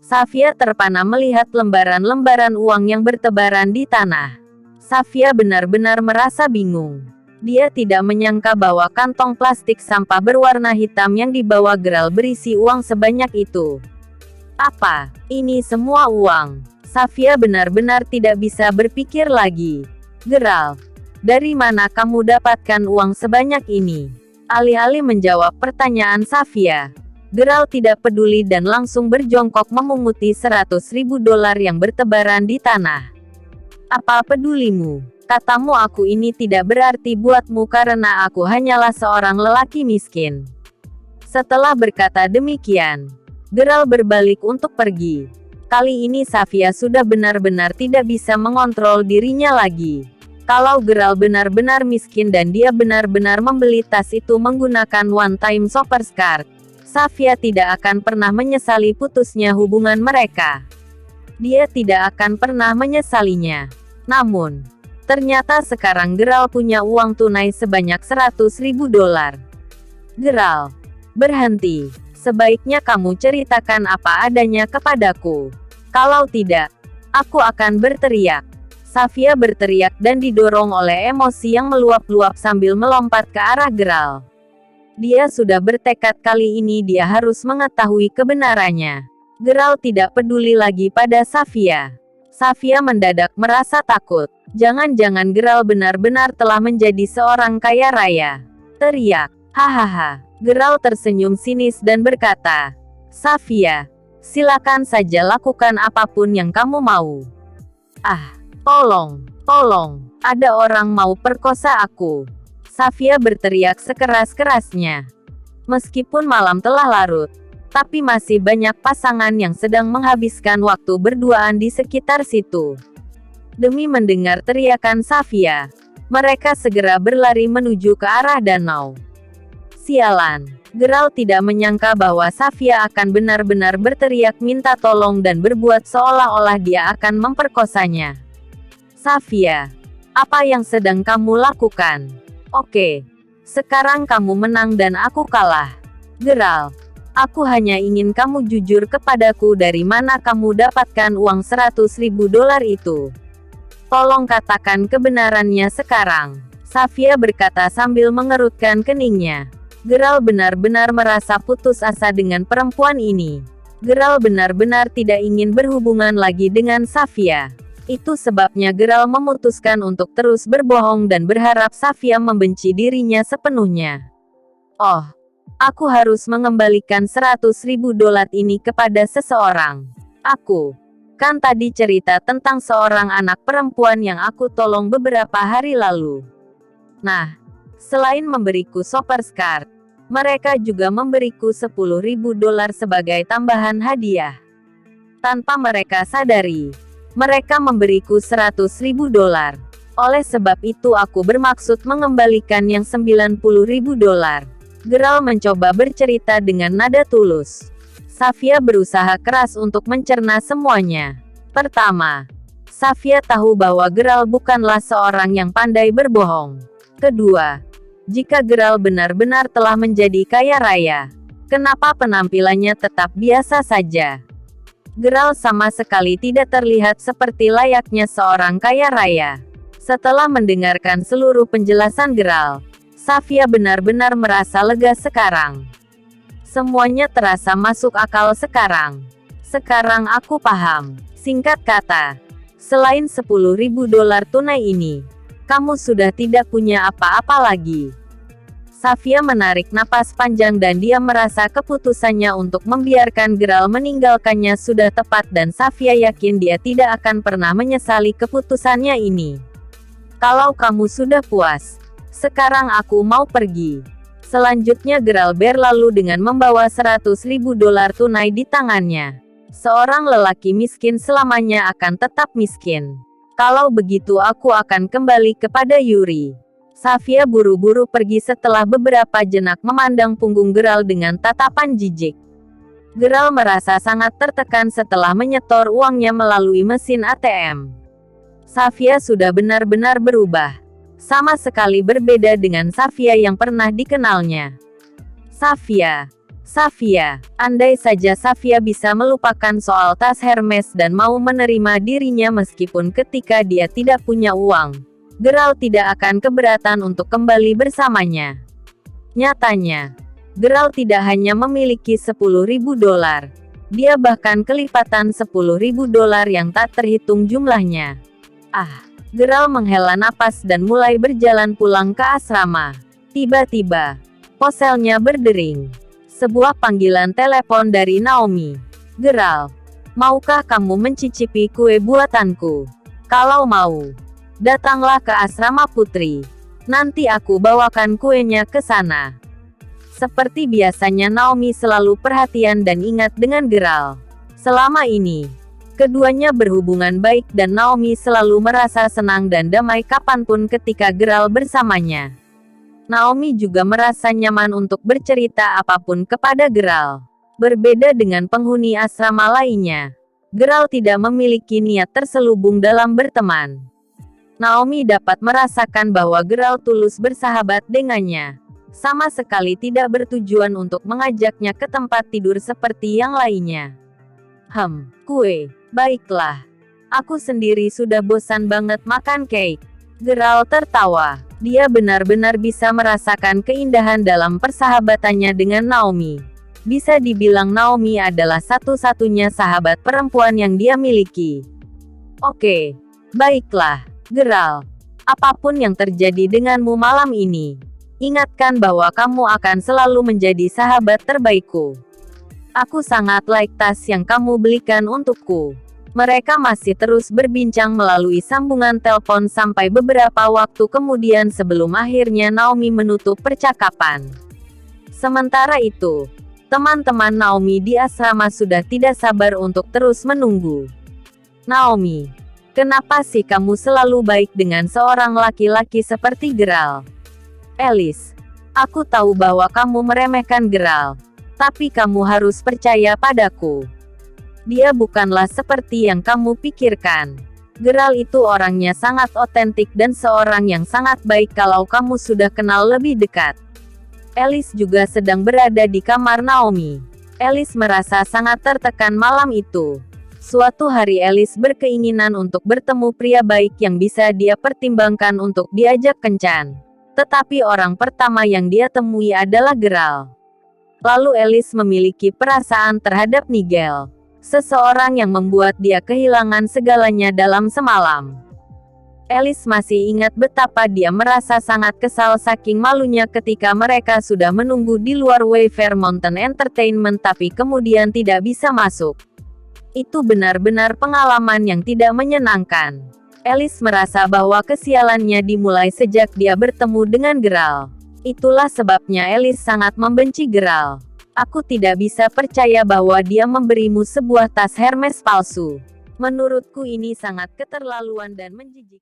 Safia terpana melihat lembaran-lembaran uang yang bertebaran di tanah. Safia benar-benar merasa bingung. Dia tidak menyangka bahwa kantong plastik sampah berwarna hitam yang dibawa Gerald berisi uang sebanyak itu. Apa ini semua uang? Safia benar-benar tidak bisa berpikir lagi. Gerald, dari mana kamu dapatkan uang sebanyak ini? Alih-alih menjawab pertanyaan Safia, Gerald tidak peduli dan langsung berjongkok memunguti $100.000 yang bertebaran di tanah. Apa pedulimu? Katamu aku ini tidak berarti buatmu karena aku hanyalah seorang lelaki miskin. Setelah berkata demikian, Gerald berbalik untuk pergi. Kali ini Safia sudah benar-benar tidak bisa mengontrol dirinya lagi. Kalau Gerald benar-benar miskin dan dia benar-benar membeli tas itu menggunakan one-time shoppers card, Safia tidak akan pernah menyesali putusnya hubungan mereka. Dia tidak akan pernah menyesalinya. Namun, ternyata sekarang Gerald punya uang tunai sebanyak $100.000. Gerald, berhenti. Sebaiknya kamu ceritakan apa adanya kepadaku. Kalau tidak, aku akan berteriak. Safia berteriak dan didorong oleh emosi yang meluap-luap sambil melompat ke arah Gerald. Dia sudah bertekad kali ini dia harus mengetahui kebenarannya. Gerald tidak peduli lagi pada Safia. Safia mendadak merasa takut. Jangan-jangan Gerald benar-benar telah menjadi seorang kaya raya. Teriak, hahaha. Gerald tersenyum sinis dan berkata, Safia, silakan saja lakukan apapun yang kamu mau. Ah, tolong, ada orang mau perkosa aku. Safia berteriak sekeras-kerasnya. Meskipun malam telah larut, tapi masih banyak pasangan yang sedang menghabiskan waktu berduaan di sekitar situ. Demi mendengar teriakan Safia, mereka segera berlari menuju ke arah danau. Sialan, Gerald tidak menyangka bahwa Safia akan benar-benar berteriak minta tolong dan berbuat seolah-olah dia akan memperkosanya. Safia, apa yang sedang kamu lakukan? Oke, sekarang kamu menang dan aku kalah. Gerald, aku hanya ingin kamu jujur kepadaku dari mana kamu dapatkan uang $100.000 itu. Tolong katakan kebenarannya sekarang. Safia berkata sambil mengerutkan keningnya. Gerald benar-benar merasa putus asa dengan perempuan ini. Gerald benar-benar tidak ingin berhubungan lagi dengan Safia. Itu sebabnya Gerald memutuskan untuk terus berbohong dan berharap Safia membenci dirinya sepenuhnya. Oh, aku harus mengembalikan $100.000 ini kepada seseorang. Aku kan tadi cerita tentang seorang anak perempuan yang aku tolong beberapa hari lalu. Nah, selain memberiku shoppers card, mereka juga memberiku $10.000 sebagai tambahan hadiah. Tanpa mereka sadari, mereka memberiku $100.000. Oleh sebab itu aku bermaksud mengembalikan yang $90.000. Gerald mencoba bercerita dengan nada tulus. Safia berusaha keras untuk mencerna semuanya. Pertama, Safia tahu bahwa Gerald bukanlah seorang yang pandai berbohong. Kedua, jika Gerald benar-benar telah menjadi kaya raya, kenapa penampilannya tetap biasa saja? Gerald sama sekali tidak terlihat seperti layaknya seorang kaya raya. Setelah mendengarkan seluruh penjelasan Gerald, Safia benar-benar merasa lega sekarang. Semuanya terasa masuk akal sekarang. Sekarang aku paham. Singkat kata, selain $10.000 tunai ini, kamu sudah tidak punya apa-apa lagi. Safia menarik napas panjang dan dia merasa keputusannya untuk membiarkan Gerald meninggalkannya sudah tepat dan Safia yakin dia tidak akan pernah menyesali keputusannya ini. Kalau kamu sudah puas, sekarang aku mau pergi. Selanjutnya Gerald berlalu dengan membawa $100.000 tunai di tangannya. Seorang lelaki miskin selamanya akan tetap miskin. Kalau begitu aku akan kembali kepada Yuri. Safia buru-buru pergi setelah beberapa jenak memandang punggung Gerald dengan tatapan jijik. Gerald merasa sangat tertekan setelah menyetor uangnya melalui mesin ATM. Safia sudah benar-benar berubah. Sama sekali berbeda dengan Safia yang pernah dikenalnya. Safia, Safia. Andai saja Safia bisa melupakan soal tas Hermes dan mau menerima dirinya meskipun ketika dia tidak punya uang, Geralt tidak akan keberatan untuk kembali bersamanya. Nyatanya, Geralt tidak hanya memiliki 10.000 dolar. Dia bahkan kelipatan 10.000 dolar yang tak terhitung jumlahnya. Geralt menghela napas dan mulai berjalan pulang ke asrama. Tiba-tiba, ponselnya berdering. Sebuah panggilan telepon dari Naomi. Geralt, maukah kamu mencicipi kue buatanku? Kalau mau, datanglah ke asrama putri. Nanti aku bawakan kuenya ke sana. Seperti biasanya Naomi selalu perhatian dan ingat dengan Geralt. Selama ini, keduanya berhubungan baik dan Naomi selalu merasa senang dan damai kapanpun ketika Geralt bersamanya. Naomi juga merasa nyaman untuk bercerita apapun kepada Geralt. Berbeda dengan penghuni asrama lainnya, Geralt tidak memiliki niat terselubung dalam berteman. Naomi dapat merasakan bahwa Geralt tulus bersahabat dengannya. Sama sekali tidak bertujuan untuk mengajaknya ke tempat tidur seperti yang lainnya. Kue. Baiklah. Aku sendiri sudah bosan banget makan cake. Geralt tertawa. Dia benar-benar bisa merasakan keindahan dalam persahabatannya dengan Naomi. Bisa dibilang Naomi adalah satu-satunya sahabat perempuan yang dia miliki. Oke. Baiklah, Geralt. Apapun yang terjadi denganmu malam ini, ingatkan bahwa kamu akan selalu menjadi sahabat terbaikku. Aku sangat like tas yang kamu belikan untukku. Mereka masih terus berbincang melalui sambungan telepon sampai beberapa waktu kemudian sebelum akhirnya Naomi menutup percakapan. Sementara itu, teman-teman Naomi di asrama sudah tidak sabar untuk terus menunggu. Naomi, kenapa sih kamu selalu baik dengan seorang laki-laki seperti Geralt? Alice, aku tahu bahwa kamu meremehkan Geralt, tapi kamu harus percaya padaku. Dia bukanlah seperti yang kamu pikirkan. Geralt itu orangnya sangat otentik dan seorang yang sangat baik kalau kamu sudah kenal lebih dekat. Alice juga sedang berada di kamar Naomi. Alice merasa sangat tertekan malam itu. Suatu hari Alice berkeinginan untuk bertemu pria baik yang bisa dia pertimbangkan untuk diajak kencan. Tetapi orang pertama yang dia temui adalah Geralt. Lalu Alice memiliki perasaan terhadap Nigel. Seseorang yang membuat dia kehilangan segalanya dalam semalam. Alice masih ingat betapa dia merasa sangat kesal saking malunya ketika mereka sudah menunggu di luar Wayfair Mountain Entertainment tapi kemudian tidak bisa masuk. Itu benar-benar pengalaman yang tidak menyenangkan. Alice merasa bahwa kesialannya dimulai sejak dia bertemu dengan Geralt. Itulah sebabnya Alice sangat membenci Geralt. Aku tidak bisa percaya bahwa dia memberimu sebuah tas Hermes palsu. Menurutku ini sangat keterlaluan dan menjijikkan.